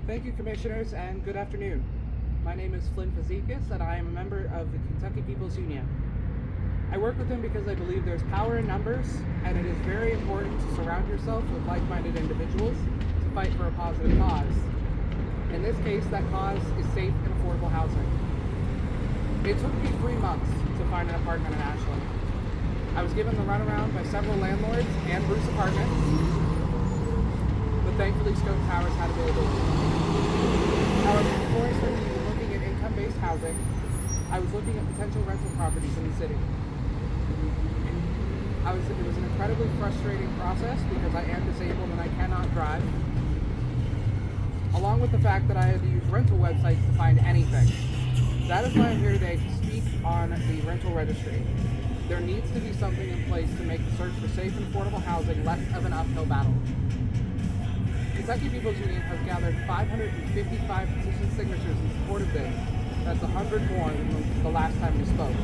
Thank you, Commissioners, and good afternoon. My name is Flynn, and I am a member of the Kentucky People's Union. I work with them because I believe there's power in numbers, and it is very important to surround yourself with like-minded individuals to fight for a positive cause. In this case, that cause is safe and affordable housing. It took me 3 months to find an apartment in Ashland. I was given the runaround by several landlords and Bruce Apartments, but thankfully Scope Towers had availability. However, before I started even looking at income-based housing, I was looking at potential rental properties in the city. It was an incredibly frustrating process because I am disabled and I cannot drive, along with the fact that I had to use rental websites to find anything. That is why I'm here today to speak on the rental registry. There needs to be something in place to make the search for safe and affordable housing less of an uphill battle. Kentucky People's Union has gathered 555 petition signatures in support of this. That's 100 more than the last time we spoke.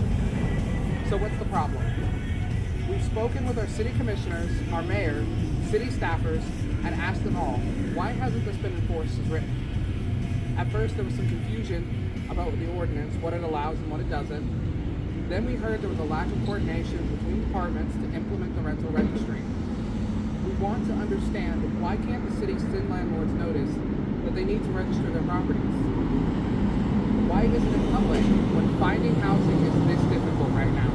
So what's the problem? We've spoken with our city commissioners, our mayor, city staffers, and asked them all, why hasn't this been enforced as written? At first there was some confusion about the ordinance, what it allows and what it doesn't. Then we heard there was a lack of coordination between departments to implement the rental registry. We want to understand, why can't the city send landlords notice that they need to register their properties? Why isn't it public when finding housing is this difficult right now?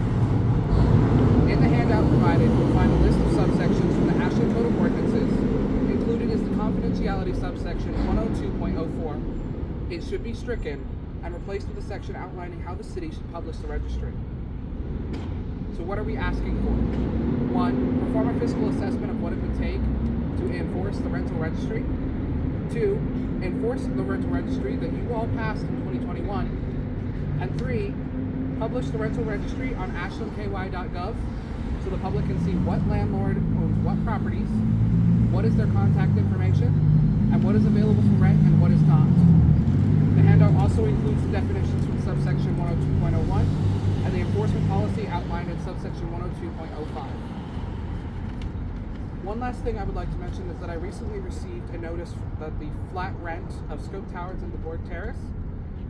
In the handout provided, you'll find a list of subsections from the Ashland Code of Ordinances. Included is the confidentiality subsection 102.04. It should be stricken and replaced with a section outlining how the city should publish the registry. So what are we asking for? 1, perform a fiscal assessment of what it would take to enforce the rental registry. 2, enforce the rental registry that you all passed in 2021. And 3, publish the rental registry on ashlandky.gov so the public can see what landlord owns what properties, what is their contact information, and what is available for rent and what is not. The handout also includes the definitions from subsection 102.01 and the enforcement policy outlined in subsection 102.05. One last thing I would like to mention is that I recently received a notice that the flat rent of Scope Towers and DeBoer Terrace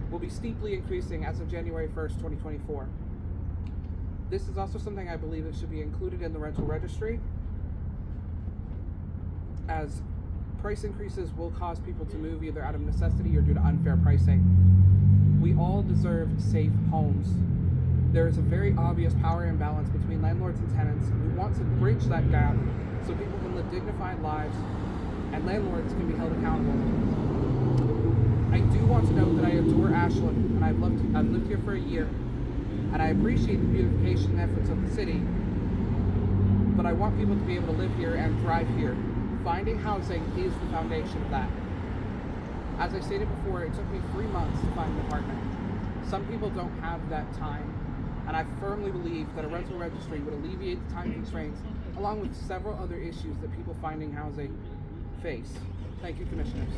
will be steeply increasing as of January 1st, 2024. This is also something I believe that should be included in the rental registry, as price increases will cause people to move either out of necessity or due to unfair pricing. We all deserve safe homes. There is a very obvious power imbalance between landlords and tenants. We want to bridge that gap so people can live dignified lives and landlords can be held accountable. I do want to note that I adore Ashland and I've lived here for a year, and I appreciate the beautification efforts of the city, but I want people to be able to live here and thrive here. Finding housing is the foundation of that. As I stated before, it took me 3 months to find an apartment. Some people don't have that time, and I firmly believe that a rental registry would alleviate the time constraints along with several other issues that people finding housing face. Thank you, Commissioners.